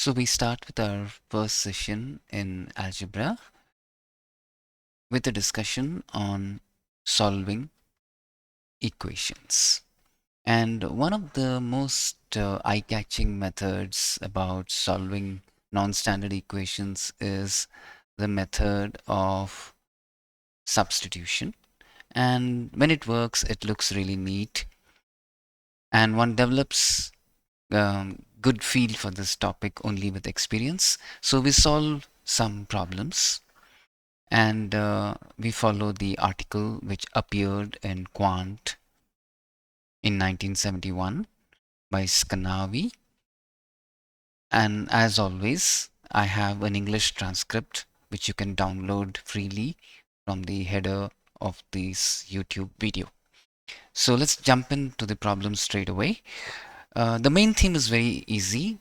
So we start with our first session in algebra with a discussion on solving equations. And one of the most eye-catching methods about solving non-standard equations is the method of substitution. And when it works, it looks really neat. And one develops good feel for this topic only with experience. So we solve some problems and we follow the article which appeared in Kvant in 1971 by Skanavi. And as always, I have an English transcript which you can download freely from the header of this YouTube video. So let's jump into the problem straight away. The main theme is very easy.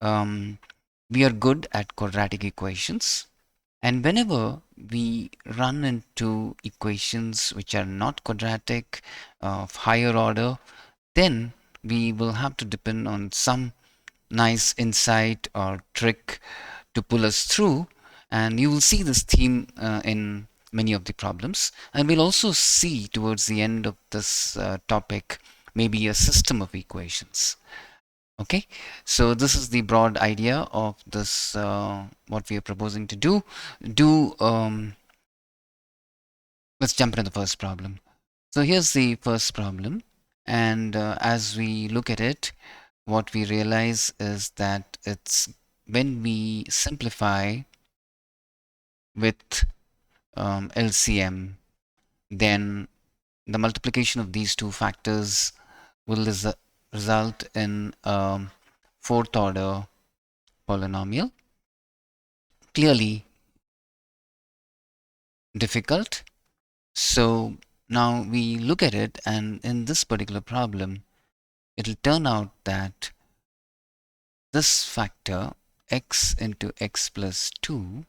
We are good at quadratic equations. And whenever we run into equations which are not quadratic, of higher order, then we will have to depend on some nice insight or trick to pull us through. And you will see this theme in many of the problems. And we'll also see towards the end of this topic maybe a system of equations. Okay, so this is the broad idea of this, what we are proposing to do. Let's jump into the first problem. So here's the first problem. And as we look at it, what we realize is that it's when we simplify with LCM, then the multiplication of these two factors will result in a fourth order polynomial. Clearly difficult. So now we look at it, and in this particular problem, it'll turn out that this factor x into x plus 2,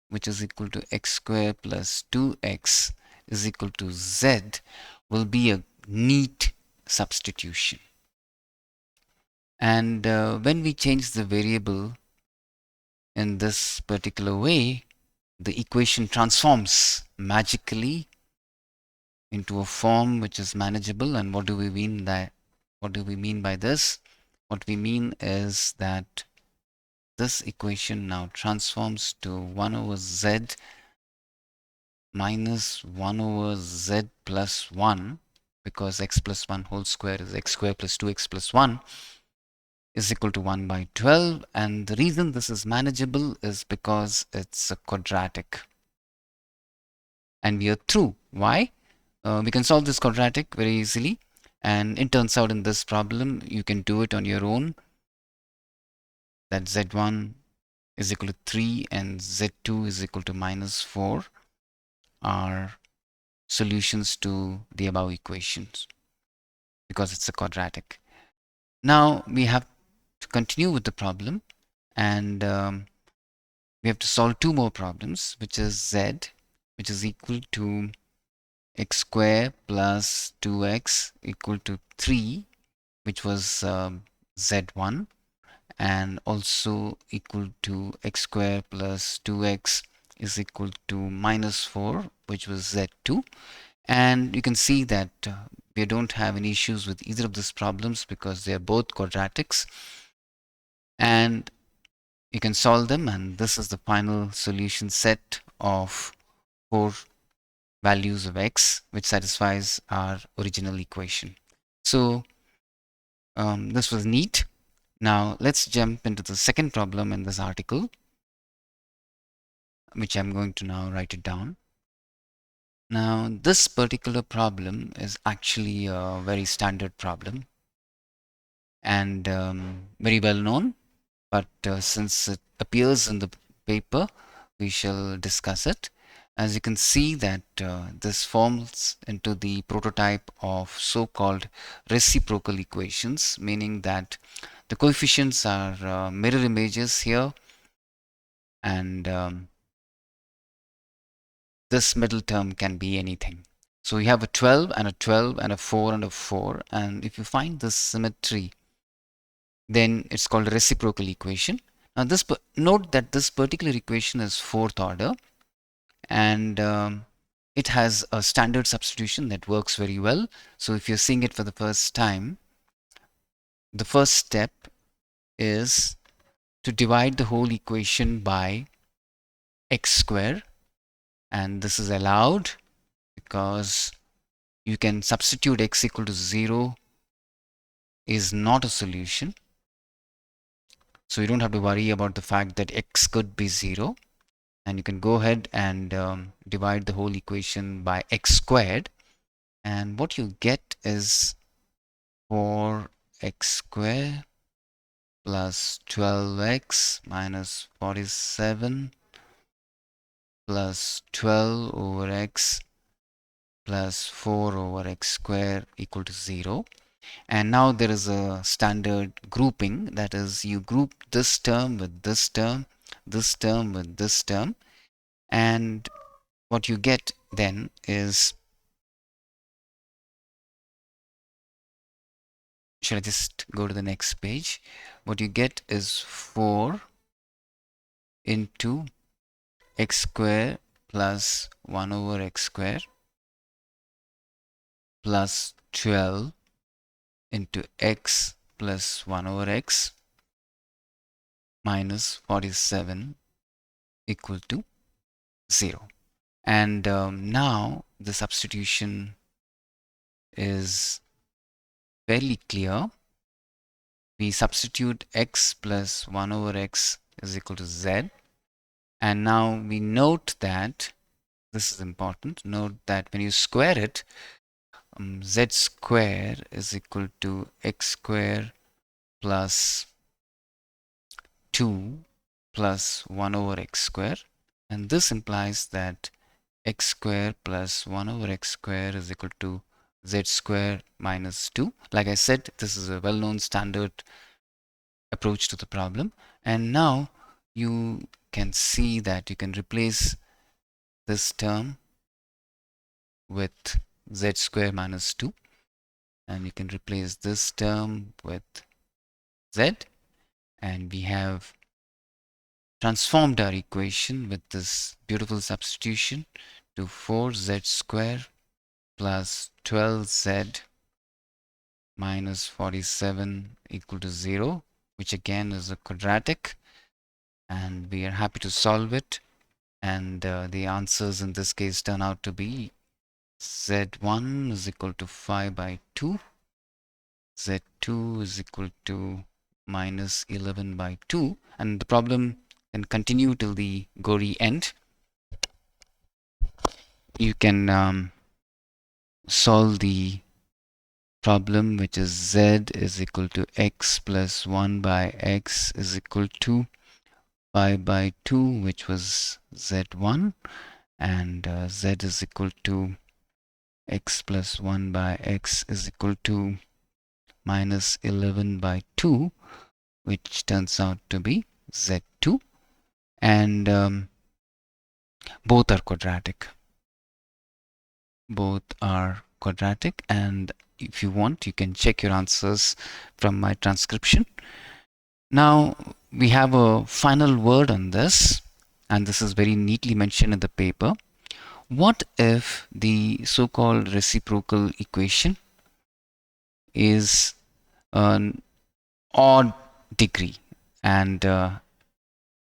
which is equal to x squared plus 2x is equal to z, will be a neat substitution. And when we change the variable in this particular way, the equation transforms magically into a form which is manageable. And what do we mean by this? What we mean is that this equation now transforms to 1 over z minus 1 over z plus 1, because x plus 1 whole square is x squared plus 2x plus 1 is equal to 1 by 12. And the reason this is manageable is because it's a quadratic. And we are through. Why? We can solve this quadratic very easily. And it turns out in this problem, you can do it on your own. That z1 is equal to 3 and z2 is equal to minus 4 are solutions to the above equations because it's a quadratic. Now we have to continue with the problem, and we have to solve two more problems, which is z, which is equal to x squared plus 2x equal to 3, which was z1, and also equal to x squared plus 2x is equal to minus 4, which was z2. And you can see that we don't have any issues with either of these problems because they are both quadratics. And you can solve them, and this is the final solution set of 4 values of x, which satisfies our original equation. So this was neat. Now let's jump into the second problem in this article, which I'm going to now write it down. Now this particular problem is actually a very standard problem and very well known, but since it appears in the paper, we shall discuss it. As you can see that this forms into the prototype of so-called reciprocal equations, meaning that the coefficients are mirror images here, and this middle term can be anything. So you have a 12 and a 12 and a 4 and a 4, and if you find this symmetry, then it's called a reciprocal equation. Now note that this particular equation is fourth order, and it has a standard substitution that works very well. So if you're seeing it for the first time, the first step is to divide the whole equation by x square, and this is allowed because you can substitute x equal to 0 is not a solution. So you don't have to worry about the fact that x could be 0, and you can go ahead and divide the whole equation by x squared, and what you get is 4x squared plus 12x minus 47 plus 12 over x plus 4 over x squared equal to 0. And now there is a standard grouping, that is, you group this term with this term, this term with this term, and what you get then is, should I just go to the next page? What you get is 4 into x squared plus 1 over x squared plus 12 into x plus 1 over x minus 47 equal to 0. And now the substitution is fairly clear. We substitute x plus 1 over x is equal to z. And now we note that, this is important, note that when you square it, z square is equal to x square plus 2 plus 1 over x square, and this implies that x square plus 1 over x square is equal to z square minus 2. Like I said, this is a well-known standard approach to the problem, and now you can see that you can replace this term with z square minus 2, and you can replace this term with z, and we have transformed our equation with this beautiful substitution to 4z square plus 12z minus 47 equal to 0, which again is a quadratic, and we are happy to solve it, and the answers in this case turn out to be z1 is equal to 5 by 2, z2 is equal to minus 11 by 2, and the problem can continue till the gory end. You can solve the problem, which is z is equal to x plus 1 by x is equal to 5 by 2, which was z1, and z is equal to x plus 1 by x is equal to minus 11 by 2, which turns out to be z2, and both are quadratic. Both are quadratic, and if you want, you can check your answers from my transcription. Now we have a final word on this, and this is very neatly mentioned in the paper. What if the so-called reciprocal equation is an odd degree, and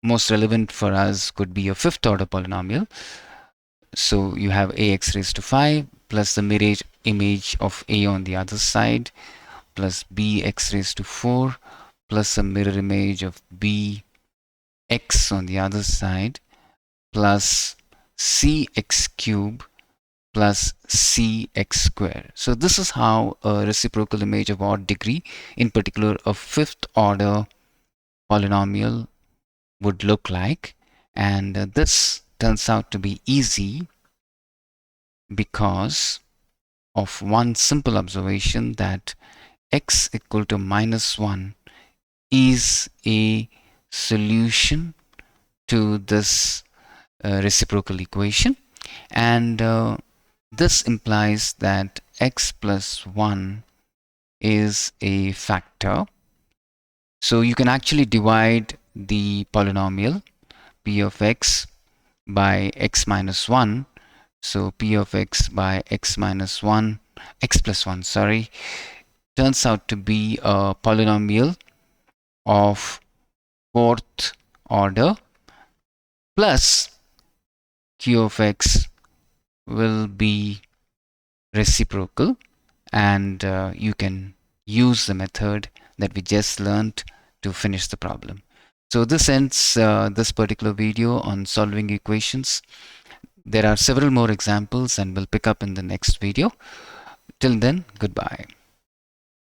most relevant for us could be a fifth order polynomial? So you have ax raised to 5 plus the mirror image of a on the other side plus bx raised to 4 plus a mirror image of bx on the other side plus cx cube plus cx square. So this is how a reciprocal image of odd degree, in particular a fifth order polynomial, would look like, and this turns out to be easy because of one simple observation, that x equal to minus 1 is a solution to this reciprocal equation, and this implies that x plus 1 is a factor. So you can actually divide the polynomial p of x by x minus 1. So p of x by x minus 1, x plus 1, sorry, turns out to be a polynomial of fourth order, plus q of x will be reciprocal, and you can use the method that we just learned to finish the problem. So this ends this particular video on solving equations. There are several more examples and we'll pick up in the next video. Till then, goodbye.